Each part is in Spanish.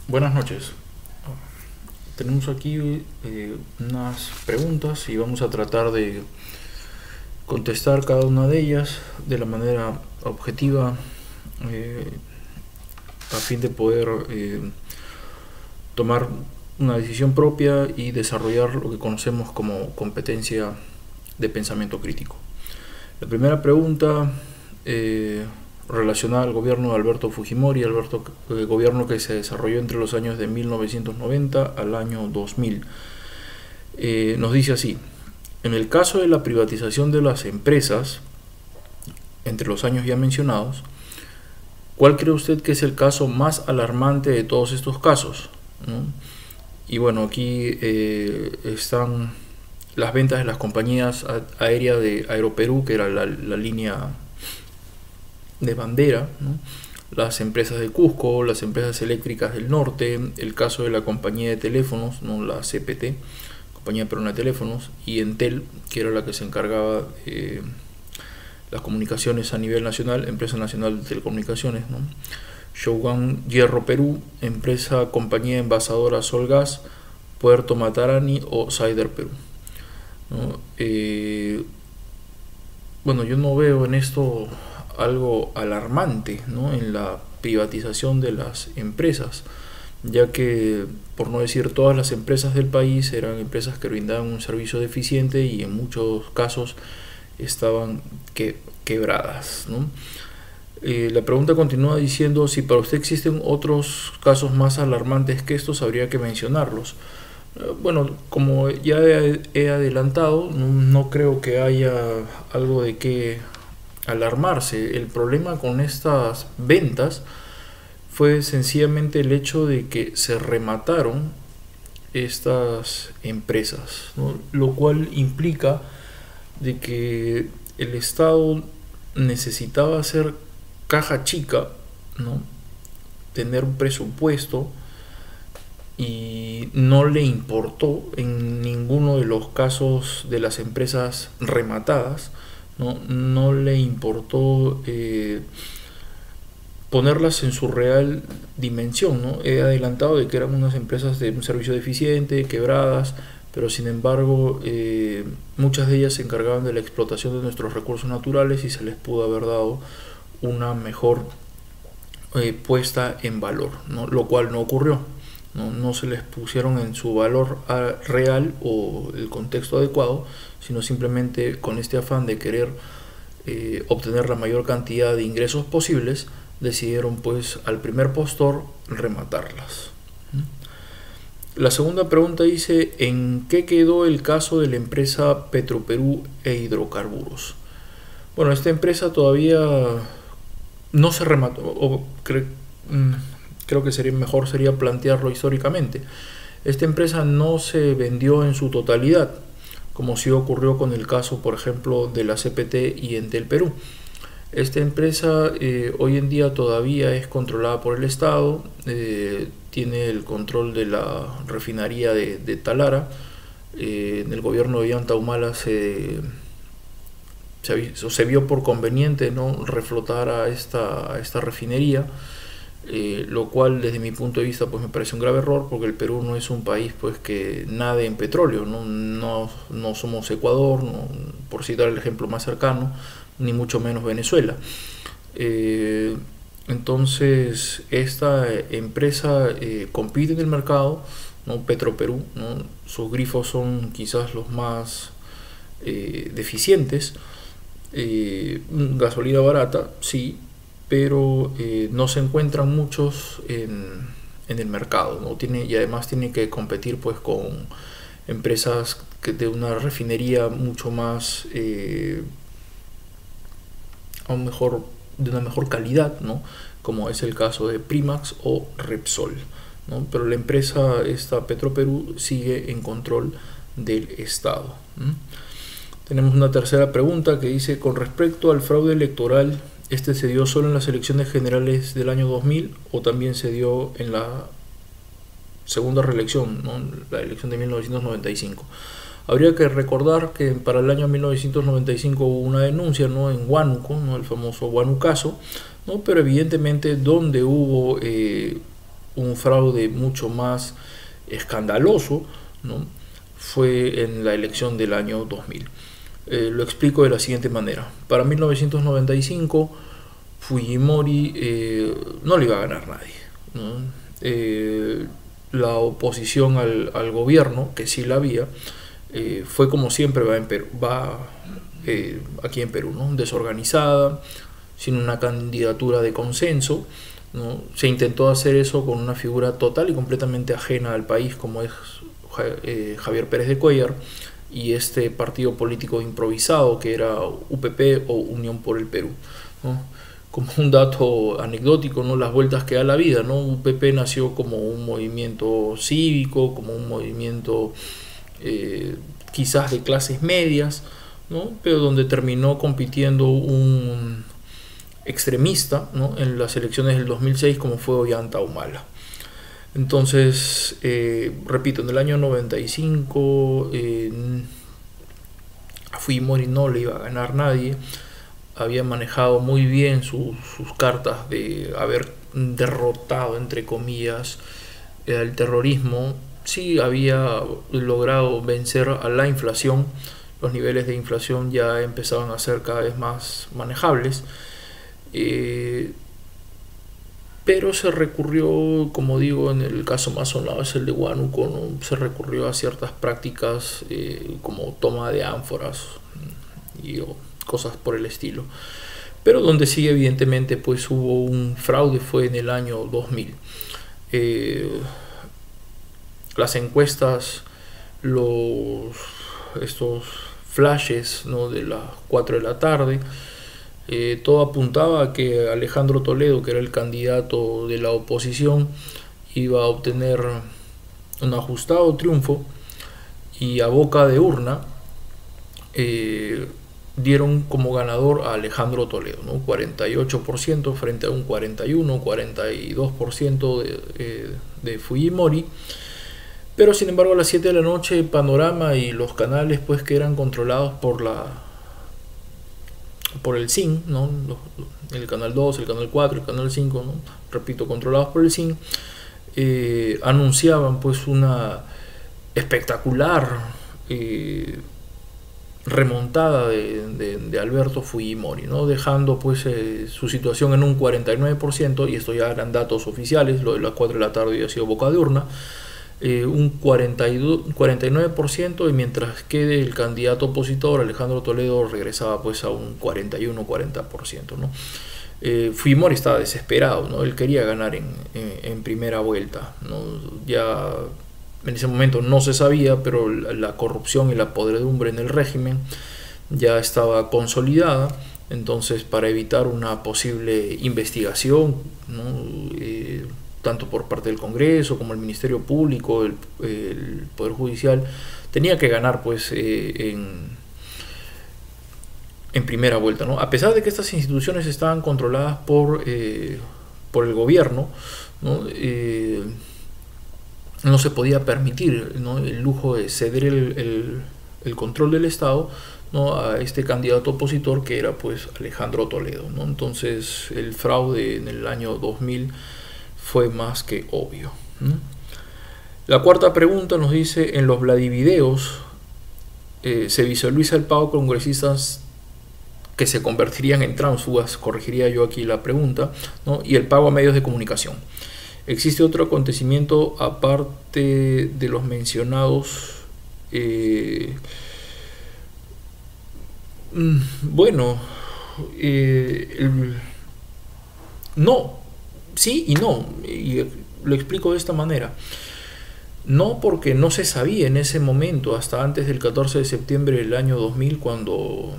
Buenas noches. Tenemos aquí unas preguntas y vamos a tratar de contestar cada una de ellas de la manera objetiva, eh, a fin de poder tomar una decisión propia y desarrollar lo que conocemos como competencia de pensamiento crítico. La primera pregunta relacionada al gobierno de Alberto Fujimori, gobierno que se desarrolló entre los años de 1990 al año 2000. Nos dice así: en el caso de la privatización de las empresas, entre los años ya mencionados, ¿cuál cree usted que es el caso más alarmante de todos estos casos? ¿No? Y bueno, aquí están las ventas de las compañías aéreas de Aeroperú, que era la línea de bandera, ¿no? Las empresas de Cusco, las empresas eléctricas del norte, el caso de la compañía de teléfonos, ¿no? La CPT, Compañía Peruana de Teléfonos, y Entel, que era la que se encargaba de las comunicaciones a nivel nacional, Empresa Nacional de Telecomunicaciones, ¿no? Shogun Hierro Perú, empresa compañía envasadora Solgas, Puerto Matarani o Cider Perú, ¿no? Bueno, yo no veo en esto algo alarmante, ¿no? En la privatización de las empresas, ya que, por no decir todas las empresas del país, eran empresas que brindaban un servicio deficiente y en muchos casos estaban quebradas, ¿no? La pregunta continúa diciendo: si para usted existen otros casos más alarmantes que estos, habría que mencionarlos. Bueno, como ya he adelantado, no creo que haya algo de qué alarmarse. El problema con estas ventas fue sencillamente el hecho de que se remataron estas empresas, ¿no? Lo cual implica de que el Estado necesitaba hacer caja chica, ¿no? Tener un presupuesto, y no le importó en ninguno de los casos de las empresas rematadas, no le importó ponerlas en su real dimensión, ¿no? He adelantado de que eran unas empresas de un servicio deficiente, quebradas, pero sin embargo muchas de ellas se encargaban de la explotación de nuestros recursos naturales y se les pudo haber dado una mejor puesta en valor, ¿no? Lo cual no ocurrió. No se les pusieron en su valor real o el contexto adecuado, sino simplemente con este afán de querer obtener la mayor cantidad de ingresos posibles, decidieron pues al primer postor rematarlas. La segunda pregunta dice: ¿en qué quedó el caso de la empresa Petroperú e Hidrocarburos? Bueno, esta empresa todavía no se remató, creo que sería plantearlo históricamente. Esta empresa no se vendió en su totalidad, como sí ocurrió con el caso, por ejemplo, de la CPT y Entel Perú. Esta empresa hoy en día todavía es controlada por el Estado, tiene el control de la refinería de Talara. En el gobierno de Ollanta Humala se vio por conveniente, ¿no?, reflotar a esta refinería, lo cual desde mi punto de vista pues me parece un grave error, porque el Perú no es un país pues que nade en petróleo, no somos Ecuador, por citar el ejemplo más cercano, ni mucho menos Venezuela. Entonces esta empresa compite en el mercado, ¿no? Petroperú, ¿no? Sus grifos son quizás los más deficientes. Gasolina barata, sí, pero no se encuentran muchos en el mercado, ¿no? Y además tiene que competir pues con empresas de una refinería mucho más de una mejor calidad, ¿no?, como es el caso de Primax o Repsol, ¿no? Pero la empresa esta Petroperú sigue en control del Estado. Tenemos una tercera pregunta que dice: con respecto al fraude electoral, ¿este se dio solo en las elecciones generales del año 2000 o también se dio en la segunda reelección, ¿no?, la elección de 1995? Habría que recordar que para el año 1995 hubo una denuncia, ¿no?, en Huánuco, ¿no?, el famoso Huánucaso, ¿no? Pero evidentemente donde hubo un fraude mucho más escandaloso, ¿no?, fue en la elección del año 2000. Lo explico de la siguiente manera. Para 1995 Fujimori no le iba a ganar nadie, ¿no? La oposición al gobierno, que sí la había, fue como siempre aquí en Perú, ¿no?, desorganizada, sin una candidatura de consenso, ¿no? Se intentó hacer eso con una figura total y completamente ajena al país, como es Javier Pérez de Cuéllar, y este partido político improvisado que era UPP o Unión por el Perú, ¿no? Como un dato anecdótico, ¿no?, las vueltas que da la vida, ¿no? UPP nació como un movimiento cívico, como un movimiento quizás de clases medias, ¿no?, pero donde terminó compitiendo un extremista, ¿no?, en las elecciones del 2006, como fue Ollanta Humala. Entonces, repito, en el año 95 a Fujimori no le iba a ganar nadie. Había manejado muy bien sus cartas de haber derrotado, entre comillas, el terrorismo. Sí había logrado vencer a la inflación. Los niveles de inflación ya empezaban a ser cada vez más manejables. Pero se recurrió, como digo, en el caso más sonado es el de Huánuco, ¿no?, se recurrió a ciertas prácticas como toma de ánforas y cosas por el estilo. Pero donde sí evidentemente pues hubo un fraude fue en el año 2000. Las encuestas, estos flashes, ¿no?, de las 4 de la tarde, todo apuntaba a que Alejandro Toledo, que era el candidato de la oposición, iba a obtener un ajustado triunfo, y a boca de urna dieron como ganador a Alejandro Toledo, ¿no?, 48% frente a un 42% de Fujimori. Pero sin embargo a las 7 de la noche Panorama y los canales pues que eran controlados por el SIN, ¿no?, el canal 2, el canal 4, el canal 5, ¿no?, repito, controlados por el SIN, anunciaban pues una espectacular remontada de Alberto Fujimori, ¿no?, dejando pues su situación en un 49%, y esto ya eran datos oficiales, lo de las 4 de la tarde había sido boca de urna, un 49%, y mientras que el candidato opositor Alejandro Toledo regresaba pues a un 41-40%, ¿no? Fujimori estaba desesperado, ¿no?, él quería ganar en primera vuelta, ¿no? Ya en ese momento no se sabía, pero la corrupción y la podredumbre en el régimen ya estaba consolidada. Entonces, para evitar una posible investigación, ¿no?, tanto por parte del Congreso como el Ministerio Público, el Poder Judicial, tenía que ganar pues en primera vuelta, ¿no? A pesar de que estas instituciones estaban controladas por el gobierno, ¿no?, no se podía permitir, ¿no?, el lujo de ceder el control del Estado, ¿no?, a este candidato opositor que era pues Alejandro Toledo, ¿no? Entonces el fraude en el año 2000 fue más que obvio, ¿no? La cuarta pregunta nos dice: en los Vladivideos se visualiza el pago a congresistas que se convertirían en tránsfugas, corregiría yo aquí la pregunta, ¿no?, y el pago a medios de comunicación. ¿Existe otro acontecimiento aparte de los mencionados? Bueno, no, sí y no, y lo explico de esta manera. No, porque no se sabía en ese momento, hasta antes del 14 de septiembre del año 2000, cuando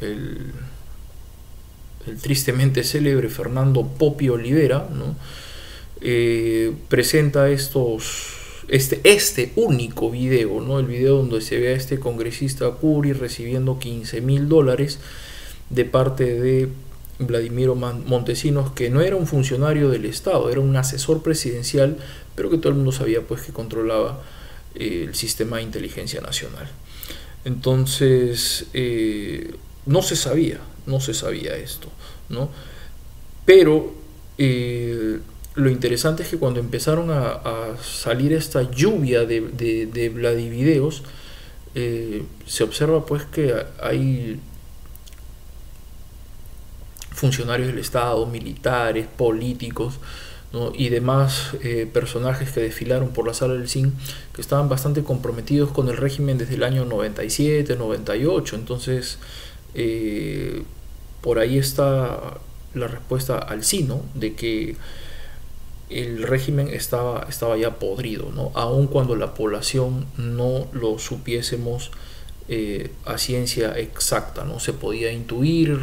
el tristemente célebre Fernando Popi Olivera, ¿no?, presenta este único video, ¿no?, el video donde se ve a este congresista Curi recibiendo $15,000 de parte de Vladimiro Montesinos, que no era un funcionario del Estado, era un asesor presidencial, pero que todo el mundo sabía pues que controlaba el sistema de inteligencia nacional. Entonces no se sabía esto, ¿no? Pero lo interesante es que cuando empezaron a salir esta lluvia de Vladivideos, se observa pues que hay funcionarios del Estado, militares, políticos, ¿no? Y demás personajes que desfilaron por la sala del CIN, que estaban bastante comprometidos con el régimen desde el año 97, 98. Entonces, por ahí está la respuesta al sí, ¿no? De que el régimen estaba ya podrido, ¿no? Aun cuando la población no lo supiésemos a ciencia exacta, ¿no? Se podía intuir,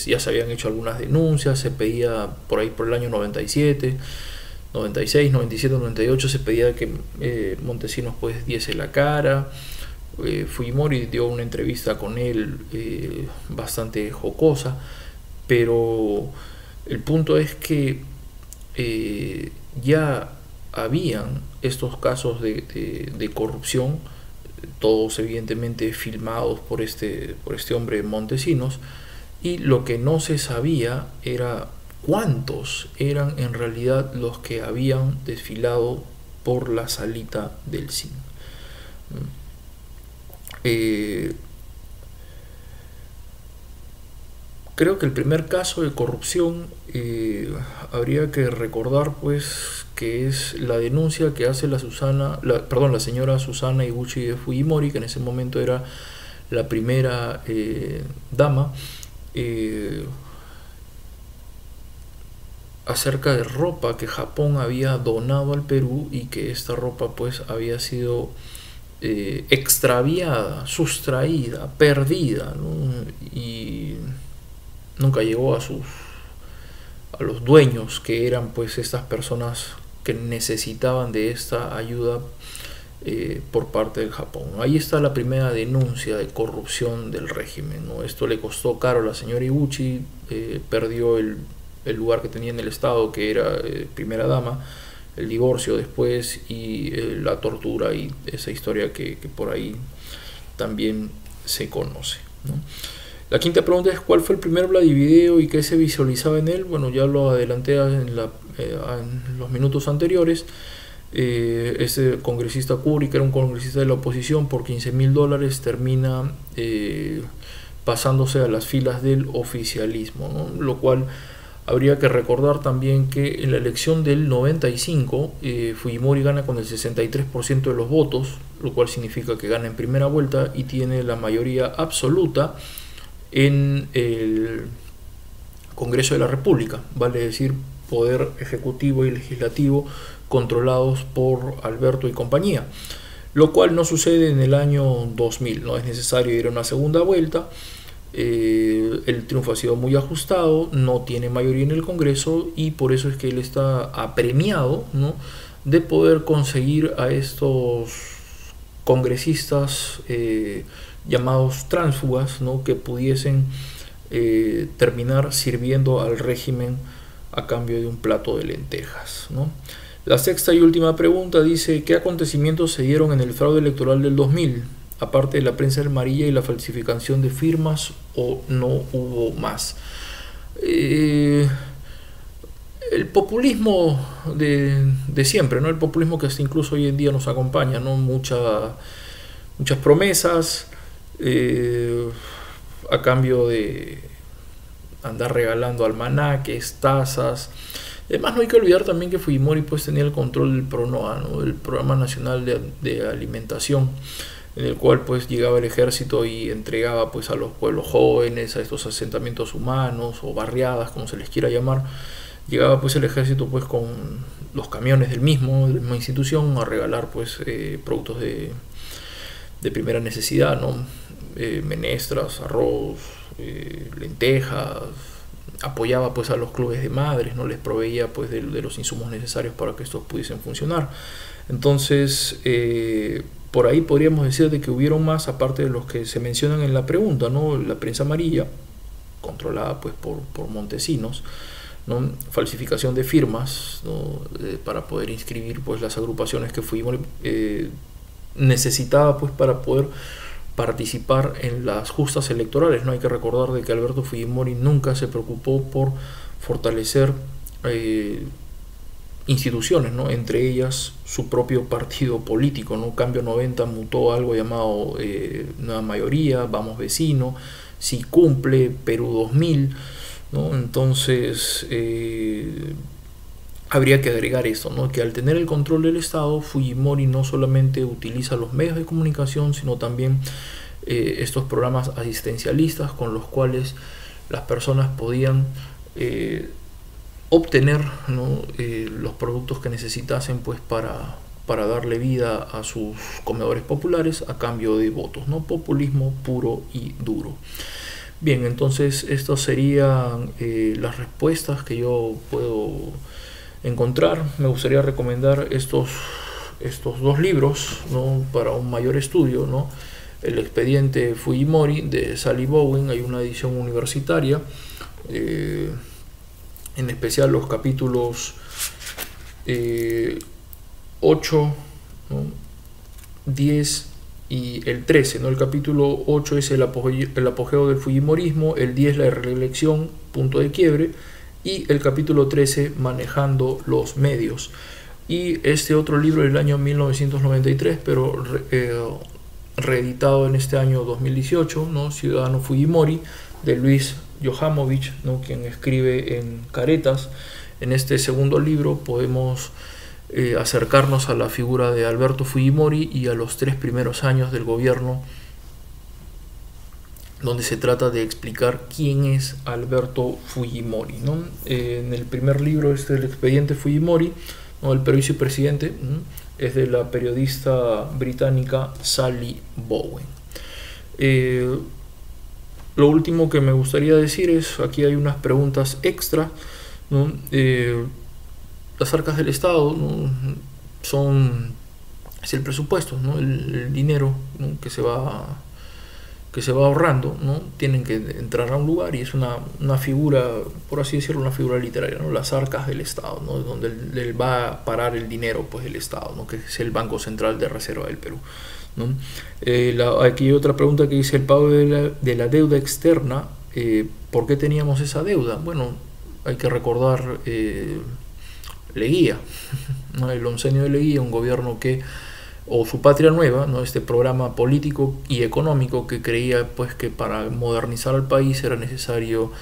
ya se habían hecho algunas denuncias, se pedía por ahí por el año 97, 96, 97, 98, se pedía que Montesinos pues diese la cara. Fujimori dio una entrevista con él bastante jocosa, pero el punto es que ya habían estos casos de corrupción, todos evidentemente filmados por este hombre Montesinos, y lo que no se sabía era cuántos eran en realidad los que habían desfilado por la salita del CIN. Creo que el primer caso de corrupción habría que recordar pues que es la denuncia que hace la señora Susana Higuchi de Fujimori, que en ese momento era la primera dama, acerca de ropa que Japón había donado al Perú y que esta ropa pues había sido extraviada, sustraída, perdida, ¿no? Y nunca llegó a los dueños, que eran pues estas personas que necesitaban de esta ayuda por parte del Japón. Ahí está la primera denuncia de corrupción del régimen, ¿no? Esto le costó caro a la señora Higuchi, perdió el lugar que tenía en el Estado, que era primera dama, el divorcio después y la tortura y esa historia que por ahí también se conoce, ¿no? La quinta pregunta es: ¿cuál fue el primer Vladivideo y qué se visualizaba en él? Bueno, ya lo adelanté en los minutos anteriores. Este congresista Curi, que era un congresista de la oposición, por $15,000 termina pasándose a las filas del oficialismo, ¿no? Lo cual habría que recordar también que en la elección del 95 Fujimori gana con el 63% de los votos, lo cual significa que gana en primera vuelta y tiene la mayoría absoluta en el Congreso de la República, vale decir, poder ejecutivo y legislativo controlados por Alberto y compañía, lo cual no sucede en el año 2000, no es necesario ir a una segunda vuelta. El triunfo ha sido muy ajustado, no tiene mayoría en el Congreso y por eso es que él está apremiado, ¿no?, de poder conseguir a estos congresistas llamados tránsfugas, ¿no?, que pudiesen terminar sirviendo al régimen a cambio de un plato de lentejas, ¿no? La sexta y última pregunta dice: ¿qué acontecimientos se dieron en el fraude electoral del 2000? Aparte de la prensa amarilla y la falsificación de firmas, ¿o no hubo más? El populismo de siempre, ¿no? El populismo que hasta incluso hoy en día nos acompaña, ¿no? Muchas promesas a cambio de andar regalando almanaques, tazas. Además, no hay que olvidar también que Fujimori pues tenía el control del PRONOA, ¿no?, el Programa Nacional de Alimentación, en el cual pues llegaba el ejército y entregaba pues a los pueblos jóvenes, a estos asentamientos humanos o barriadas, como se les quiera llamar. Llegaba pues el ejército pues con los camiones de la misma institución a regalar pues productos de primera necesidad, ¿no? Menestras, arroz, lentejas. Apoyaba pues a los clubes de madres, no les proveía pues de los insumos necesarios para que estos pudiesen funcionar. Entonces por ahí podríamos decir de que hubieron más, aparte de los que se mencionan en la pregunta, ¿no? La prensa amarilla, controlada pues por Montesinos, ¿no? Falsificación de firmas, ¿no?, para poder inscribir pues las agrupaciones que fuimos necesitaba pues para poder participar en las justas electorales. No hay que recordar de que Alberto Fujimori nunca se preocupó por fortalecer instituciones, ¿no? Entre ellas su propio partido político, ¿no? Cambio 90 mutó a algo llamado Nueva Mayoría, Vamos Vecino, Si Cumple, Perú 2000, ¿no? Entonces habría que agregar esto, ¿no? Que al tener el control del Estado, Fujimori no solamente utiliza los medios de comunicación, sino también estos programas asistencialistas con los cuales las personas podían obtener, ¿no? Los productos que necesitasen, pues, para darle vida a sus comedores populares a cambio de votos, ¿no? Populismo puro y duro. Bien, entonces estas serían las respuestas que yo puedo encontrar. Me gustaría recomendar estos dos libros, ¿no? Para un mayor estudio, ¿no? El expediente Fujimori de Sally Bowen, hay una edición universitaria, en especial los capítulos 8, ¿no? 10 y el 13, ¿no? El capítulo 8 es el apogeo del Fujimorismo, el 10 la reelección, punto de quiebre, y el capítulo 13 manejando los medios. Y este otro libro del año 1993, pero reeditado en este año 2018, ¿no? Ciudadano Fujimori, de Luis Johamovich, ¿no? Quien escribe en Caretas. En este segundo libro podemos acercarnos a la figura de Alberto Fujimori y a los 3 primeros años del gobierno, donde se trata de explicar quién es Alberto Fujimori, ¿no? En el primer libro, el expediente Fujimori, ¿no? El Perú y su presidente, ¿no? Es de la periodista británica Sally Bowen. Lo último que me gustaría decir es, aquí hay unas preguntas extra, ¿no? Las arcas del Estado, ¿no? Es el presupuesto, ¿no? El dinero, ¿no? que se va ahorrando, ¿no? Tienen que entrar a un lugar y es una figura, por así decirlo, una figura literaria, ¿no? Las arcas del Estado, ¿no? Donde él va a parar el dinero, pues, del Estado, ¿no? Que es el Banco Central de Reserva del Perú, ¿no? Aquí hay otra pregunta que dice: el pago de la deuda externa, ¿por qué teníamos esa deuda? Bueno, hay que recordar Leguía, ¿no? El oncenio de Leguía, un gobierno o su Patria Nueva, ¿no? Este programa político y económico que creía, pues, que para modernizar al país era necesario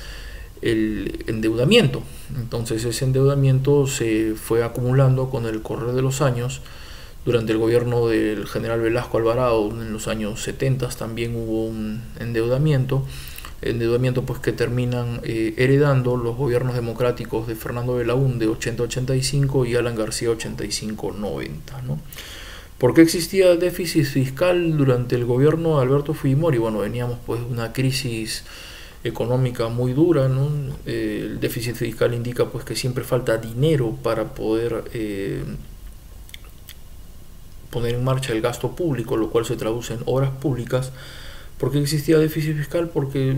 el endeudamiento. Entonces ese endeudamiento se fue acumulando con el correr de los años. Durante el gobierno del general Velasco Alvarado, en los años 70, también hubo un endeudamiento, pues, que terminan heredando los gobiernos democráticos de Fernando Belaúnde 80-85 y Alan García 85-90, ¿no? ¿Por qué existía déficit fiscal durante el gobierno de Alberto Fujimori? Bueno, veníamos, pues, de una crisis económica muy dura, ¿no? El déficit fiscal indica, pues, que siempre falta dinero para poder poner en marcha el gasto público, lo cual se traduce en obras públicas. ¿Por qué existía déficit fiscal? Porque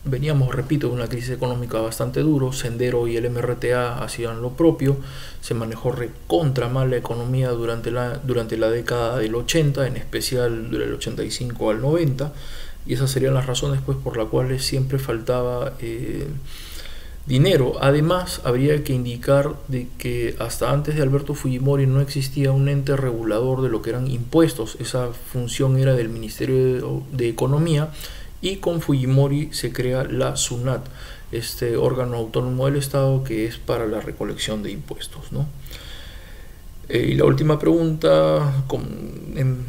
veníamos, repito, de una crisis económica bastante duro. Sendero y el MRTA hacían lo propio. Se manejó recontra mal la economía durante la década del 80, en especial del 85 al 90, y esas serían las razones, pues, por las cuales siempre faltaba dinero. Además, habría que indicar de que hasta antes de Alberto Fujimori no existía un ente regulador de lo que eran impuestos. Esa función era del Ministerio de Economía, y con Fujimori se crea la SUNAT, este órgano autónomo del Estado que es para la recolección de impuestos, ¿no? Y la última pregunta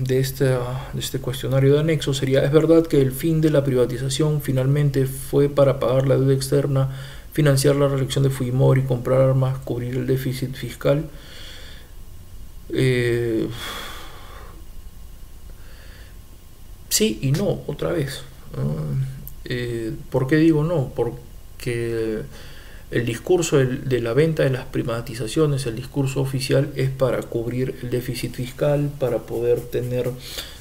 de este cuestionario de anexo sería: ¿es verdad que el fin de la privatización finalmente fue para pagar la deuda externa, financiar la reelección de Fujimori, comprar armas, cubrir el déficit fiscal? Sí y no, otra vez. ¿Por qué digo no? Porque el discurso de la venta de las privatizaciones, el discurso oficial, es para cubrir el déficit fiscal, para poder tener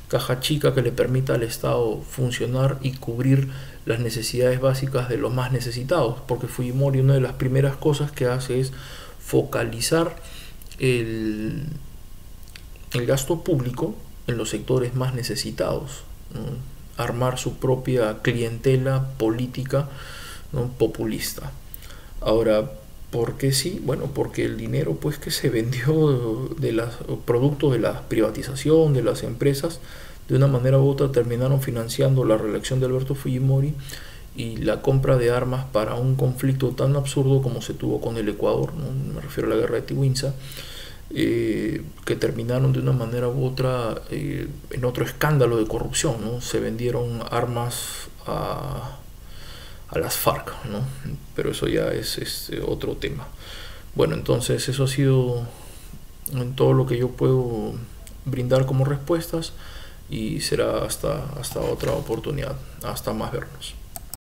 caja chica que le permita al Estado funcionar y cubrir las necesidades básicas de los más necesitados. Porque Fujimori, una de las primeras cosas que hace es focalizar el gasto público en los sectores más necesitados, ¿no? Armar su propia clientela política, ¿no? Populista. Ahora, ¿Por qué sí? Bueno, porque el dinero pues que se vendió de las producto de la privatización de las empresas, de una manera u otra terminaron financiando la reelección de Alberto Fujimori y la compra de armas para un conflicto tan absurdo como se tuvo con el Ecuador, ¿no? Me refiero a la guerra de Tiwinza, que terminaron de una manera u otra en otro escándalo de corrupción, ¿no? Se vendieron armas a las FARC, ¿no? Pero eso ya es otro tema. Bueno, entonces eso ha sido en todo lo que yo puedo brindar como respuestas y será hasta otra oportunidad. Hasta más vernos.